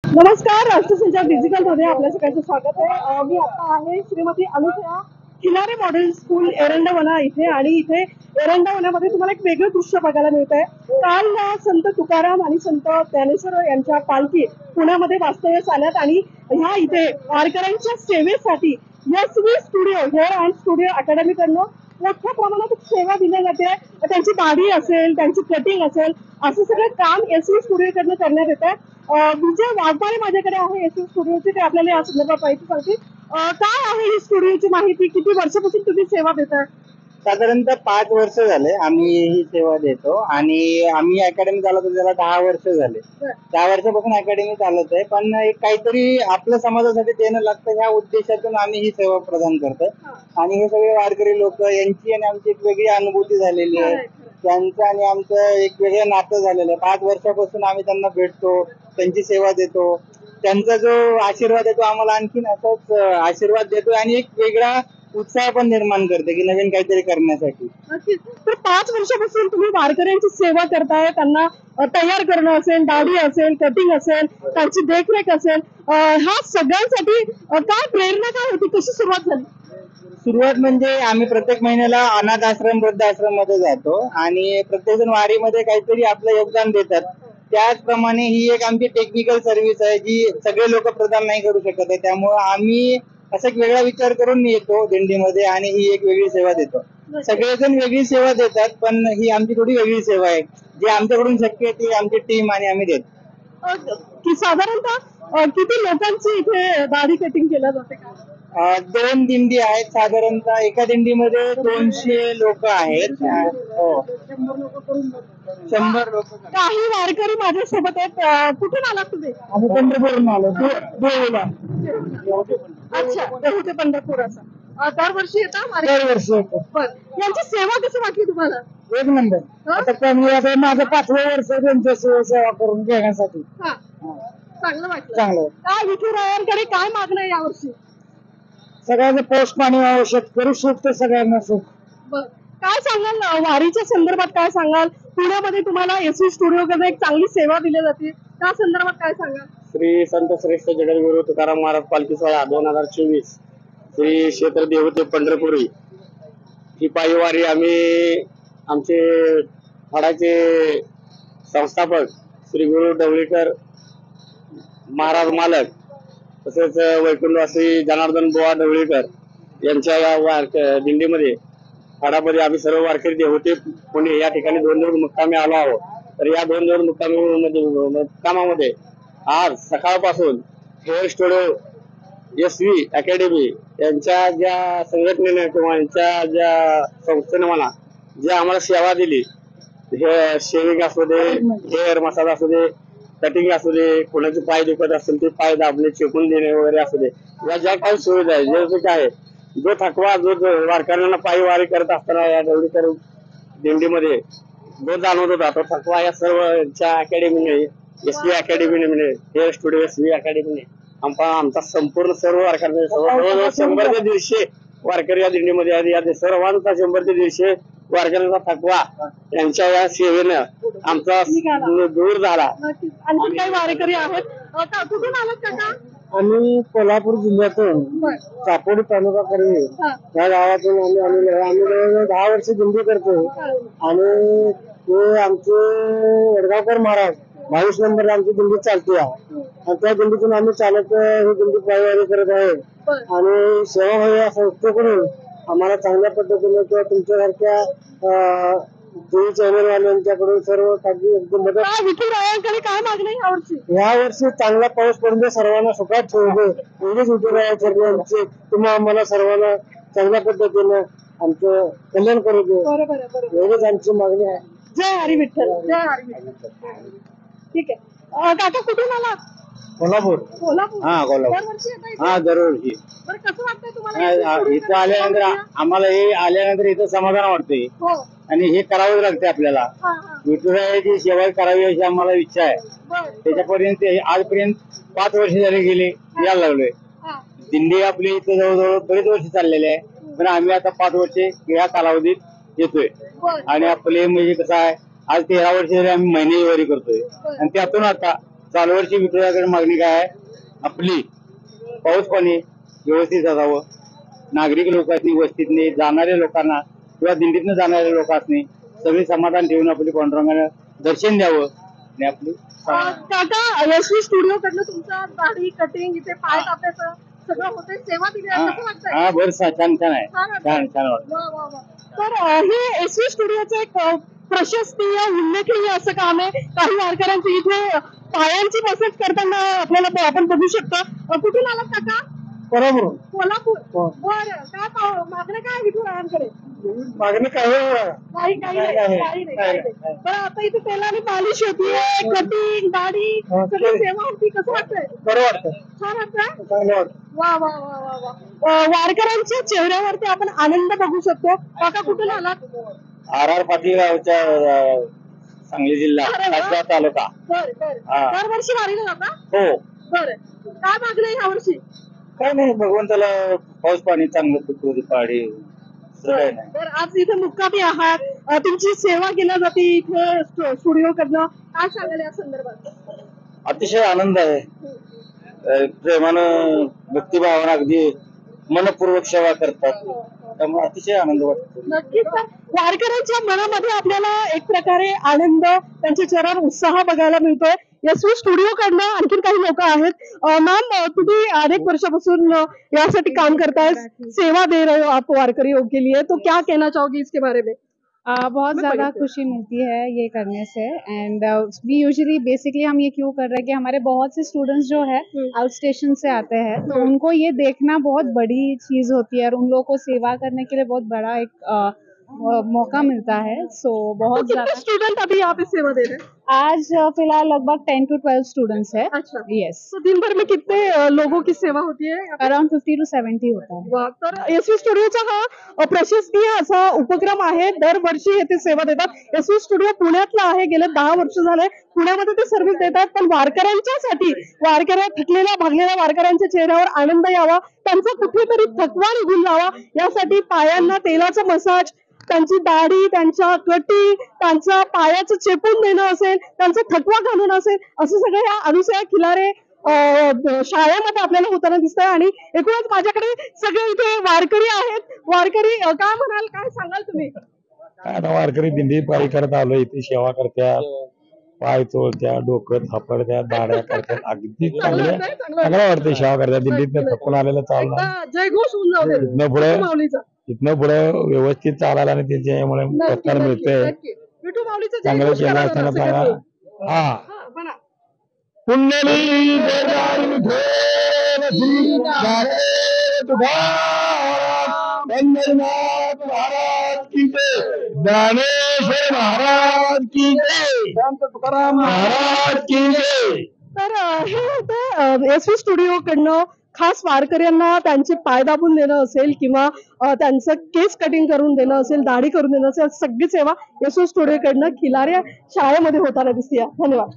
नमस्कार, राष्ट्रसंचार डिजिटल मध्ये आपल्या सगळ्यांचं स्वागत आहे। मी आता आहे श्रीमती अनुसया खिलारे मॉडेल स्कूल एरंडवना इथे, आणि इथे एरंडवनामध्ये तुम्हाला एक वेगळं दृश्य बघायला मिळत आहे। काल संत तुकाराम आणि संत ज्ञानेश्वर यांच्या पालखी पुण्यामध्ये वास्तव्यास आल्यात, आणि ह्या इथे वारकऱ्यांच्या सेवेसाठी SV studio hair and studio academy कडनं मोठ्या प्रमाणात सेवा दिली जाते। त्यांची दाढी असेल, त्यांची कटिंग असेल, असं सगळं काम एसव्ही स्टुडिओ कडनं करण्यात येतं। विजय वाघमारे माझ्याकडे आहे एसव्ही स्टुडिओची, ते आपल्याला या संदर्भात माहिती सांगतील। काय आहे ही स्टुडिओची माहिती, किती वर्षापासून तुम्ही सेवा देताय? साधारणतः 5 वर्ष झाले आम्ही ही सेवा देतो, आणि आम्ही अकॅडमी चालवतो त्याला 10 वर्ष झाले। 10 वर्षापासून अकॅडमी चालवत आहे, पण एक काहीतरी आपल्या समाजासाठी देणं लागतं ह्या उद्देशातून आम्ही ही सेवा प्रदान करतो। आणि हे सगळे वारकरी लोक यांची आणि आमची एक वेगळी अनुभूती झालेली आहे, त्यांचं आणि आमचं एक वेगळं नातं झालेलं आहे। 5 वर्षापासून आम्ही त्यांना भेटतो, त्यांची सेवा देतो, त्यांचा जो आशीर्वाद आहे तो आम्हाला आणखीन असाच आशीर्वाद देतो, आणि एक वेगळा उत्साह पण निर्माण करते की नवीन काहीतरी करण्यासाठी। तर 5 वर्षापासून तुम्ही वारकऱ्यांची सेवा करताय, त्यांना तयार करणं असेल, दाढी असेल, कटिंग असेल, त्यांची देखरेख असेल, ह्या सगळ्यांसाठी काय प्रेरणा काय होती, कशी सुरुवात झाली? सुरुवात म्हणजे आम्ही प्रत्येक महिन्याला अनाथ आश्रम, वृद्धाश्रम मध्ये जातो, आणि प्रत्येकजण वारीमध्ये काहीतरी आपलं योगदान देतात। त्याचप्रमाणे ही एक आमची टेक्निकल सर्व्हिस आहे जी सगळे लोक प्रदान नाही करू शकत आहे, त्यामुळे आम्ही असा एक वेगळा विचार करून येतो दिंडीमध्ये आणि ही एक वेगळी सेवा देतो। सगळेजण वेगळी सेवा देतात, पण ही आमची थोडी वेगळी सेवा आहे जी आमच्याकडून शक्य आहे ती आमची टीम आणि आम्ही देतो। की साधारणतः किती लोकांची इथे दाढी कटिंग केल्या जाते का? 2 दिंडी आहेत, साधारणतः एका दिंडीमध्ये 200 लोक आहेत। हो, 100 लोक। काही वारकरी माझ्यासोबत आहेत, कुठून आलात तुम्ही? आम्ही पंढरपूरहून आलो, देवीला। अच्छा, देहू ते पंढरपूर असं दरवर्षी येतात? दरवर्षी येतो। यांची सेवा कशी वाटली तुम्हाला? एक नंबर। आता कमी आता माझं 5वं वर्ष त्यांच्या सेवा करून घेण्यासाठी। चांगलं वाटलं? चांगलं। काय विठुरायांकडे काय मागणं आहे यावर्षी? सगळ्यांचं पाऊस पाणी आवश्यक करू शकतो, सगळ्यांना सुख। काय सांगाल वारीच्या संदर्भात, काय सांगाल? पुण्यामध्ये तुम्हाला एसव्ही स्टुडिओ कडे एक चांगली सेवा दिली जाते, त्या संदर्भात काय सांगाल? श्री संत श्रेष्ठ जगद्गुरु तुकाराम महाराज पालखी सोहळा 2024 श्री क्षेत्र देहू ते पंढरपुरी ही पायीवारी आम्ही आमचे फडाचे संस्थापक श्री गुरु ढवळीकर महाराज मालक, तसेच वैकुंठवासी जनार्दन बुवा ढवळीकर यांच्या या दिंडीमध्ये फडामध्ये आम्ही सर्व वारकरी देहू ते पुणे या ठिकाणी 2 दिवस मुक्कामी आलो आहोत। तर या 2 दिवस मुक्कामामध्ये आज सकाळपासून हेअर स्टुडिओ एसव्ही अकॅडमी यांच्या ज्या संघटनेने किंवा यांच्या ज्या संस्थेने मला जे आम्हाला सेवा दिली, हे शेविंग असू दे, हेअर मसाज असू दे, कटिंग असू दे, कोणाचे पाय दुखत असेल ते पाय दाबणे, चेकून देणे वगैरे असू दे, या ज्या काही सुविधा आहे, जे काय जो थकवा जो वारकऱ्यांना पायी वारी करत असताना या ढवळीकर दिंडीमध्ये जो जाणवत होता तो थकवा या सर्व अकॅडमीने, एसव्ही अकॅडमीने, हेअर स्टुडिओ एसव्ही अकॅडमीने आमचा संपूर्ण सर्व वारकऱ्यांना 100 ते 150 वारकरी या दिंडीमध्ये आहेत। या सर्वांचा 100 ते 150 वारकऱ्यांचा थकवा यांच्या या सेवेनं आमचा दूर झाला। आणखी काही वारकरी आहेत, कुठून आलात काका? आम्ही कोल्हापूर जिल्ह्यातून चापोडी तालुका करवी या गावातून आम्ही 10 वर्ष दिंडी करतो, आणि ते आमचे वडगावकर महाराज 22 नंबर आमची दिंडी चालते आहे, आणि त्या दिंडीतून आम्ही चालत ही दिंडी पायवारी करत आहे। आणि सेवाभावी या संस्थेकडून आम्हाला चांगल्या पद्धतीने किंवा तुमच्यासारख्या चॅनलवाल्यांच्याकडून सर्व काही एकदम मदत। विठुरायांकडे काय मागणी यावर्षी? यावर्षी चांगला पाऊस पडून दे, सर्वांना सुखात ठेवू दे, एवढीच विठुरायांची तुम्ही आम्हाला सर्वांना चांगल्या पद्धतीने आमचं कल्याण करू दे, एवढीच आमची मागणी आहे। जय हरी विठ्ठल, जय हरी विठ्ठल। ठीक आहे काका, कुठून आला? कोल्हापूर। कोल्हापूर? हा, कोल्हापूर। दरवर्षी येता इथे? हा, दरवर्षी। बरं, कसं वाटतंय तुम्हाला इथं आल्यानंतर आम्हाला हे आल्यानंतर इथं समाधान वाटते, हो, आणि हे करावं लागते आपल्याला। विठुरायाची सेवा करावी अशी आम्हाला इच्छा आहे, त्याच्यापर्यंत आजपर्यंत 5 वर्ष झाले गेले यायला लागलोय। दिंडी आपली इथं जवळजवळ बरेच वर्ष चाललेले आहे, पण आम्ही आता 5 वर्षे या कालावधीत येतोय, आणि आपले म्हणजे कसं आहे आज 13 वर्ष झाले आम्ही महिने वारी करतोय, आणि त्यातून आता चालू वर्षी विठुराकडे मागणी काय आहे आपली, पाऊस पाणी व्यवस्थित असावं, नागरिक लोकांनी वस्तीतनी जाणाऱ्या लोकांना किंवा दिंडीतनं जाणाऱ्या लोकांनी सगळी समाधान ठेवून आपली पांडुरंगाला दर्शन द्यावं आणि आपली काका यशवी स्टुडिओ कडनं तुमचं दाढी कटिंग इथे पाय कापायचं सगळं होते सेवा दिली आहे कसं वाटतंय? हा बरं छान छान आहे, छान वाटतंय? छान छान वाटतं. वा, वा, वा. तर हे एसवी स्टुडिओचं एक प्रशस्तीय उल्लेखनीय असं काम आहे. काही वारकऱ्यांची इथे पायांची मसाज करताना आपल्याला आपण बघू शकतो. कुठून आलात काका? बरोबर कोल्हापूर. बरं काय मागणं काय विठुरायांकडे? मागणी काय काही नाही. तर आता इथे तेलाने मालिश होतीये, कटिंग दाढी सगळी सेवा होती. कसं वाटतंय? बरं वाटतं, छान वाटतंय? चांगलं वाटतं. वा वा वा वा वा. वारकऱ्यांच्या चेहऱ्यावरती आपण आनंद बघू शकतो. काका कुठून आलात? आर पाटील गावच्या सांगली जिल्हा अरे वा. तासगाव तालुका. बर हा. दरवर्षी वारीला जाता? हो, बर काय मागणं आहे यावर्षी? काय नाही, भगवंताला पाऊस पाणी चांगलं पिकू दे, पाडी दुसरं काय नाही. तर आज इथे मुक्कामी आहात. तुमची सेवा केल्या जाते इथे स्टुडिओ कडनं. काय सांगाल या संदर्भात? अतिशय आनंद आहे. प्रेमानं भक्तिभावानं अगदी मनपूर्वक सेवा करतात, त्यामुळे अतिशय आनंद वाटतो. नक्कीच. तर वारकऱ्यांच्या मनामध्ये आपल्याला एक प्रकारे आनंद, त्यांच्या चेहऱ्यावर उत्साह बघायला मिळतोय. यशवी स्टुडिओ कडनं आणखीन काही लोक आहेत. मॅम तुम्ही अनेक वर्षापासून यासाठी काम करताय, सेवा दे रहे हो आप वारकरियों के लिए, तो क्या कहना चाहोगी इसके बारे में? बहुत ज़्यादा खुशी मिलती है ये करने से एंड वी यूजुअली बेसिकली हम ये क्यों कर रहे हैं कि हमारे बहुत से स्टूडेंट्स जो है आउट स्टेशन से आते हैं, तो उनको ये देखना बहुत बड़ी चीज़ होती है और उन लोगों को सेवा करने के लिए बहुत बड़ा एक मौका मिलता है. सो बहुत कितने ज़्यादा स्टूडेंट अभी यहाँ पे सेवा दे रहे हैं? आज फिलहाल लगभग 10 to 12 स्टूडेंट्स है. अच्छा. यस, तो दिन भर में कितने लोगों की सेवा होती है? अराउंड 50 to 70 होता है. वा. तर एसवी स्टुडिओचा हा प्रशस्तीय असा उपक्रम आहे. दरवर्षी हे ते सेवा देतात. एसवी स्टुडिओ पुण्यातला आहे. गेले 10 वर्ष झाले पुण्यामध्ये ते सर्व्हिस देतात. पण वारकऱ्यांच्यासाठी थकलेल्या भागलेल्या वारकऱ्यांच्या चेहऱ्यावर आनंद यावा, त्यांचा कुठेतरी थकवा निघून जावा, यासाठी पायांना तेलाचा मसाज, त्यांची दाढी, त्यांच्या कटी, त्यांचा पायाचं चेपून देणं असेल, त्यांचा थकवा घालणं असेल, असं सगळं या अनुसया खिलारे शाळेमध्ये आपल्याला होताना दिसतंय. आणि एकूणच माझ्याकडे सगळे इथे वारकरी आहेत. वारकरी काय म्हणाल, काय सांगाल तुम्ही? आता वारकरी दिंडी पायी करत आलो, इथे सेवा करत्या, पाय चोळत्या, डोकं थापडत्या, दाड्या करतात, अगदी चांगलं वाटतं सेवा करत्या. दिंडीत थकून आलेलं चालणार, एकदा जयघोष होऊन जाऊ दे इथनं पुढे माऊलीचा. इथनं पुढे व्यवस्थित चालायला आणि त्याच्यामुळे प्रोत्साहन मिळतंय. नक्की. विठू माऊलीचा चांगलं जयघोष केलं करा असताना जरा चांगला. सगळे. हा, हा, म्हणा. पुंडली पंढरीनाथ महाराज की जय, ज्ञानेश्वर महाराज की जय, संत तुकाराम महाराज की जय. तर हे होतं एसवी स्टुडिओ कडनं खास वारकऱ्यांना त्यांचे पाय दाबून देणं असेल किंवा त्यांचं केस कटिंग करून देणं असेल, दाढी करून देणं असेल, सगळी सेवा एसवी स्टुडिओ कडनं खिलाऱ्या शाळेमध्ये होताना दिसते. धन्यवाद.